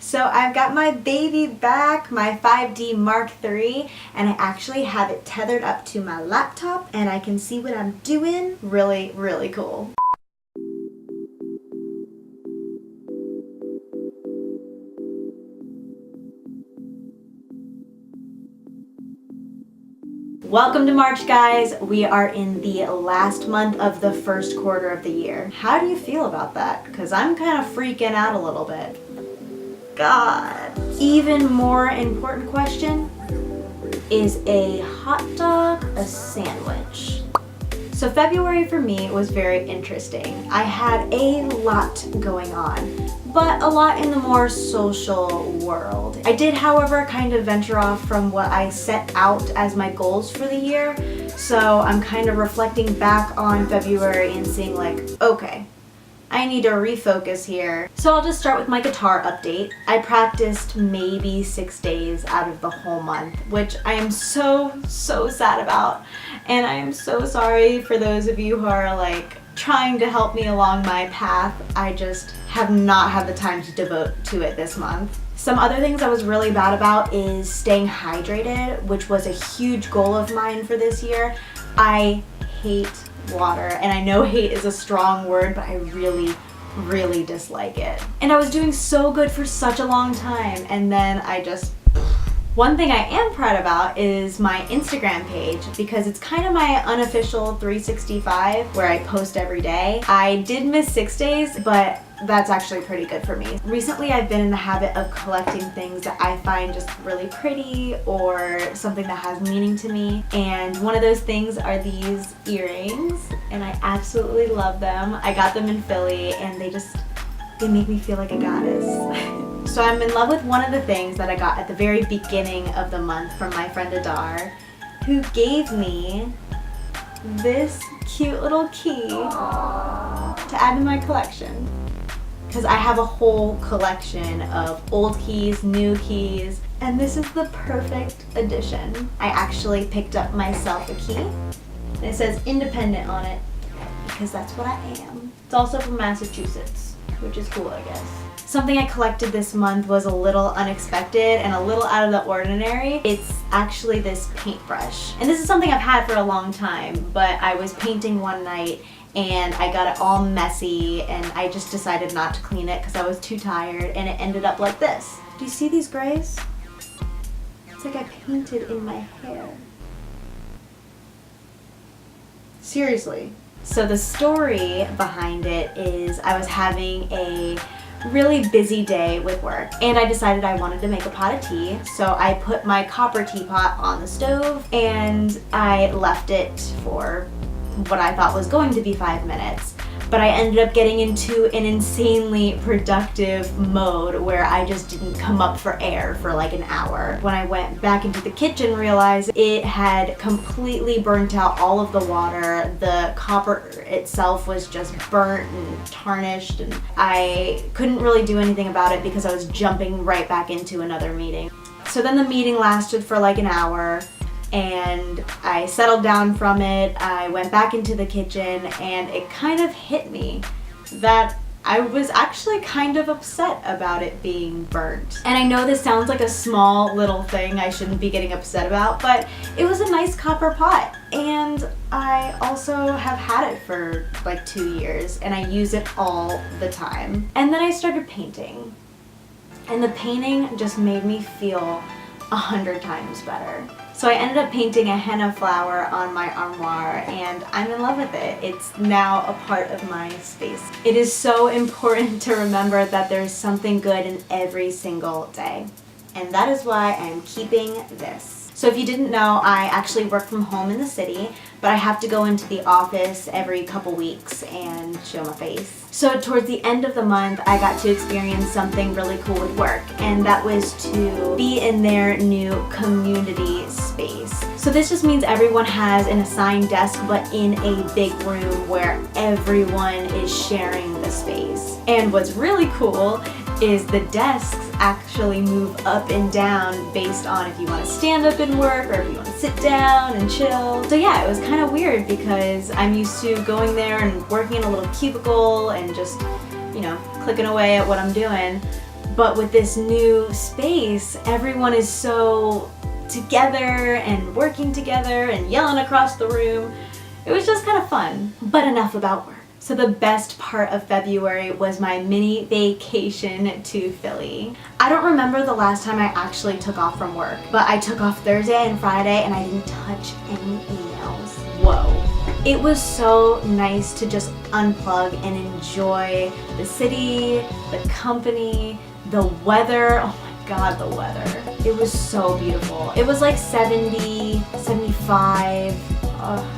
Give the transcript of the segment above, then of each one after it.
So I've got my baby back, my 5D Mark III, and I actually have it tethered up to my laptop and I can see what I'm doing. Really, really cool. Welcome to March, guys. We are in the last month of the first quarter of the year. How do you feel about that? Because I'm kind of freaking out a little bit. God. Even more important question, is a hot dog a sandwich? So February for me was very interesting. I had a lot going on, but a lot in the more social world. I did, however, kind of venture off from what I set out as my goals for the year. So I'm kind of reflecting back on February and seeing like, okay, I need to refocus here. So I'll just start with my guitar update. I practiced maybe 6 days out of the whole month, which I am so sad about. And I am so sorry for those of you who are like trying to help me along my path. I just have not had the time to devote to it this month. Some other things I was really bad about is staying hydrated, which was a huge goal of mine for this year. I hate water, and I know hate is a strong word, but I really dislike it. And I was doing so good for such a long time, and then one thing I am proud about is my Instagram page, because it's kind of my unofficial 365 where I post every day. I did miss 6 days, but that's actually pretty good for me. Recently I've been in the habit of collecting things that I find just really pretty or something that has meaning to me, and one of those things are these earrings, and I absolutely love them. I got them in Philly and they make me feel like a goddess. So I'm in love with one of the things that I got at the very beginning of the month from my friend Adar, who gave me this cute little key to add to my collection. Because I have a whole collection of old keys, new keys, and this is the perfect addition. I actually picked up myself a key, and it says independent on it, because that's what I am. It's also from Massachusetts, which is cool, I guess. Something I collected this month was a little unexpected and a little out of the ordinary. It's actually this paintbrush. And this is something I've had for a long time, but I was painting one night and I got it all messy and I just decided not to clean it because I was too tired, and it ended up like this. Do you see these grays? It's like I painted in my hair. Seriously. So the story behind it is I was having a really busy day with work and I decided I wanted to make a pot of tea. So I put my copper teapot on the stove and I left it for what I thought was going to be 5 minutes. But I ended up getting into an insanely productive mode where I just didn't come up for air for like an hour. When I went back into the kitchen, realized it had completely burnt out all of the water. The copper itself was just burnt and tarnished, and I couldn't really do anything about it because I was jumping right back into another meeting. So then the meeting lasted for like an hour, and I settled down from it. I went back into the kitchen and it kind of hit me that I was actually kind of upset about it being burnt. And I know this sounds like a small little thing I shouldn't be getting upset about, but it was a nice copper pot. And I also have had it for like 2 years and I use it all the time. And then I started painting. And the painting just made me feel 100 times better. So I ended up painting a henna flower on my armoire and I'm in love with it. It's now a part of my space. It is so important to remember that there's something good in every single day. And that is why I'm keeping this. So if you didn't know, I actually work from home in the city, but I have to go into the office every couple weeks and show my face. So towards the end of the month, I got to experience something really cool with work, and that was to be in their new community space. So this just means everyone has an assigned desk, but in a big room where everyone is sharing the space. And what's really cool is the desks actually move up and down based on if you want to stand up and work or if you want to sit down and chill. So yeah, it was kind of weird because I'm used to going there and working in a little cubicle and just, you know, clicking away at what I'm doing. But with this new space, everyone is so together and working together and yelling across the room. It was just kind of fun. But enough about work. So the best part of February was my mini vacation to Philly. I don't remember the last time I actually took off from work, but I took off Thursday and Friday and I didn't touch any emails. Whoa. It was so nice to just unplug and enjoy the city, the company, the weather. Oh my God, the weather. It was so beautiful. It was like 70, 75.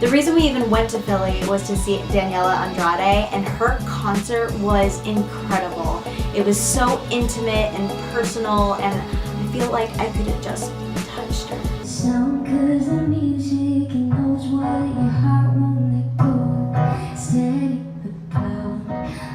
The reason we even went to Philly was to see Daniela Andrade, and her concert was incredible. It was so intimate and personal, and I feel like I could have just touched her. Sound 'cause the music knows what your heart won't let go. Steady the cloud,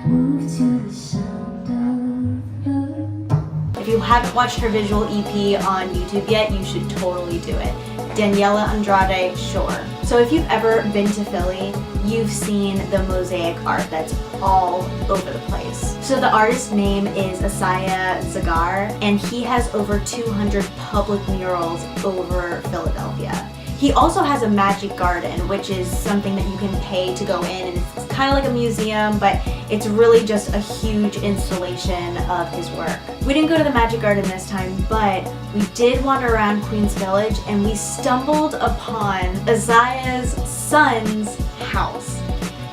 move to the sound of love. If you haven't watched her visual EP on YouTube yet, you should totally do it. Daniela Andrade, sure. So if you've ever been to Philly, you've seen the mosaic art that's all over the place. So the artist's name is Asaya Zagar, and he has over 200 public murals over Philadelphia. He also has a magic garden, which is something that you can pay to go in, and it's kind of like a museum, but it's really just a huge installation of his work. We didn't go to the magic garden this time, but we did wander around Queens Village, and we stumbled upon Azaya's son's house.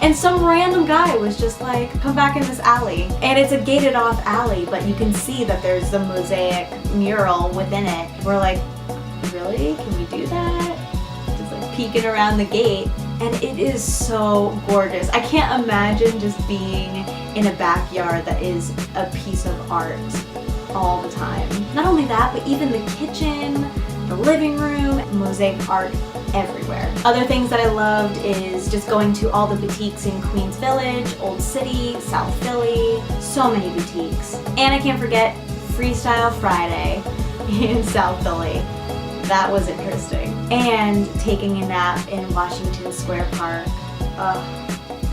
And some random guy was just like, come back in this alley. And it's a gated off alley, but you can see that there's the mosaic mural within it. We're like, really? Can we do that? Peeking around the gate, and it is so gorgeous. I can't imagine just being in a backyard that is a piece of art all the time. Not only that, but even the kitchen, the living room, mosaic art everywhere. Other things that I loved is just going to all the boutiques in Queens Village, Old City, South Philly, so many boutiques. And I can't forget Freestyle Friday in South Philly. That was interesting. And taking a nap in Washington Square Park.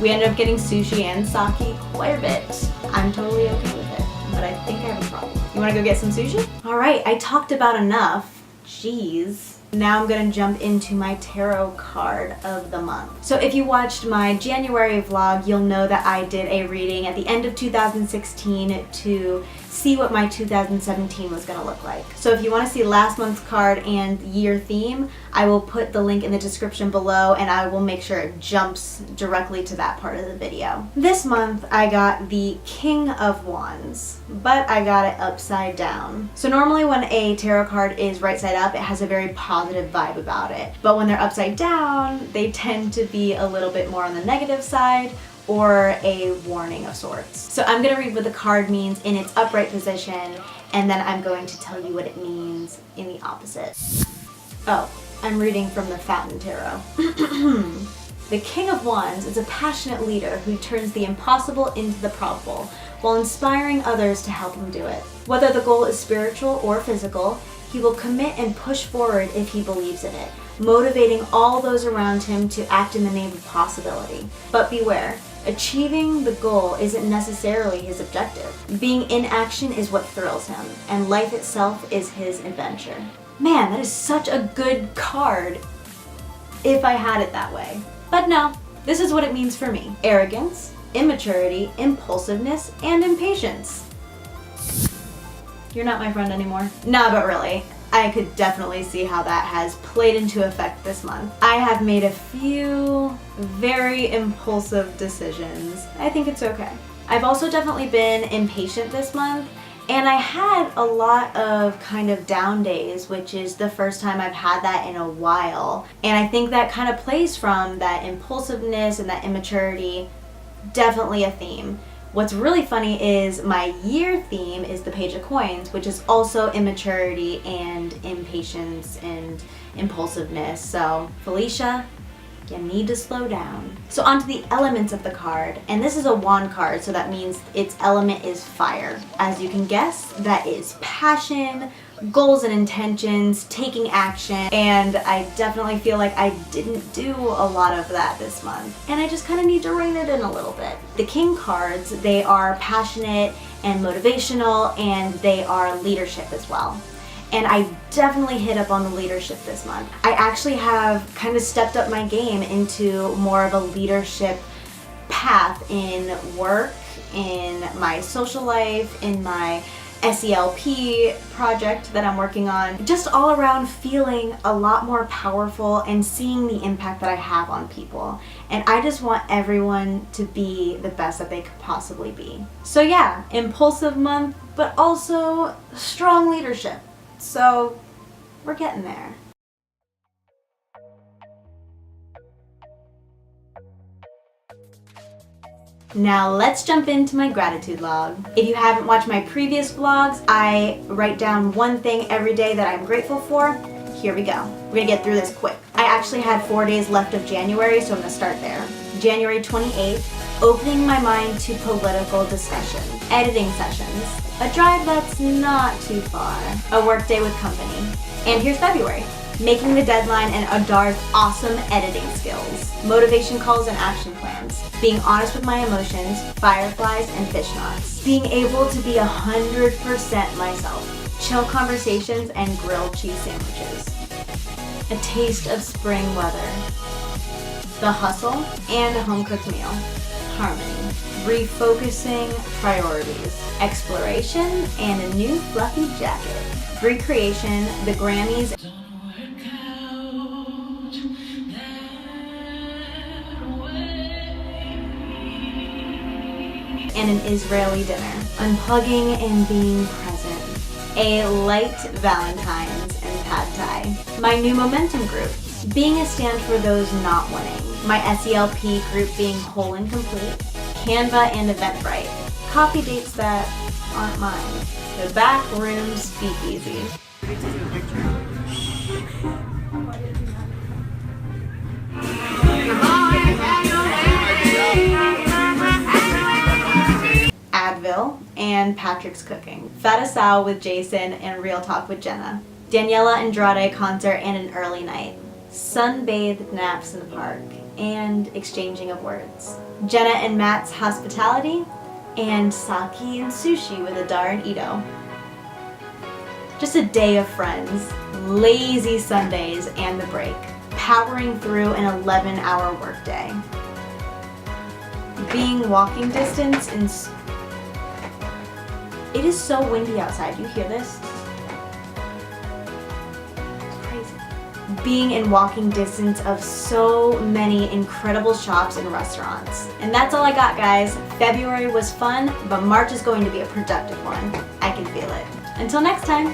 We ended up getting sushi and sake quite a bit. I'm totally okay with it, but I think I have a problem. You wanna go get some sushi? All right, I talked about enough. Jeez. Now I'm gonna jump into my tarot card of the month. So if you watched my January vlog, you'll know that I did a reading at the end of 2016 to see what my 2017 was gonna look like. So if you wanna see last month's card and year theme, I will put the link in the description below, and I will make sure it jumps directly to that part of the video. This month I got the King of Wands, but I got it upside down. So normally when a tarot card is right side up, it has a very positive vibe about it. But when they're upside down, they tend to be a little bit more on the negative side, or a warning of sorts. So I'm gonna read what the card means in its upright position, and then I'm going to tell you what it means in the opposite. Oh, I'm reading from the Fountain Tarot. The King of Wands is a passionate leader who turns the impossible into the probable, while inspiring others to help him do it. Whether the goal is spiritual or physical, he will commit and push forward if he believes in it, motivating all those around him to act in the name of possibility. But beware, achieving the goal isn't necessarily his objective. Being in action is what thrills him, and life itself is his adventure. Man, that is such a good card if I had it that way. But no, this is what it means for me. Arrogance, immaturity, impulsiveness, and impatience. You're not my friend anymore. Nah, but really, I could definitely see how that has played into effect this month. I have made a few very impulsive decisions. I think it's okay. I've also definitely been impatient this month, and I had a lot of kind of down days, which is the first time I've had that in a while. And I think that kind of plays from that impulsiveness and that immaturity, definitely a theme. What's really funny is my year theme is the Page of Coins, which is also immaturity and impatience and impulsiveness. So Felicia, you need to slow down. So onto the elements of the card, and this is a wand card, so that means its element is fire. As you can guess, that is passion, goals and intentions, taking action, and I definitely feel like I didn't do a lot of that this month, and I just kind of need to rein it in a little bit. The King cards, they are passionate and motivational, and they are leadership as well. And I definitely hit up on the leadership this month. I actually have kind of stepped up my game into more of a leadership path in work, in my social life, in my SELP project that I'm working on. Just all around feeling a lot more powerful and seeing the impact that I have on people. And I just want everyone to be the best that they could possibly be. So yeah, impulsive month, but also strong leadership. So we're getting there. Now let's jump into my gratitude log. If you haven't watched my previous vlogs, I write down one thing every day that I'm grateful for. Here we go. We're gonna get through this quick. I actually had 4 days left of January, so I'm gonna start there. January 28th, opening my mind to political discussion. Editing sessions. A drive that's not too far. A work day with company. And here's February. Making the deadline and Adar's awesome editing skills. Motivation calls and action plans. Being honest with my emotions, fireflies, and fish knots. Being able to be 100% myself. Chill conversations and grilled cheese sandwiches. A taste of spring weather. The hustle and a home-cooked meal. Harmony. Refocusing priorities. Exploration and a new fluffy jacket. Recreation, the Grammys, and an Israeli dinner. Unplugging and being present. A light Valentine's and pad thai. My new momentum group. Being a stand for those not winning. My SELP group being whole and complete. Canva and Eventbrite. Coffee dates that aren't mine. The back room speakeasy. Advil and Patrick's Cooking. Fadasao with Jason and Real Talk with Jenna. Daniela Andrade concert and an early night. Sunbathed naps in the park and exchanging of words. Jenna and Matt's hospitality and sake and sushi with Adar and Ito. Just a day of friends, lazy Sundays and the break. Powering through an 11-hour workday. Being walking distance in... It is so windy outside. You hear this? It's crazy. Being in walking distance of so many incredible shops and restaurants. And that's all I got, guys. February was fun, but March is going to be a productive one. I can feel it. Until next time.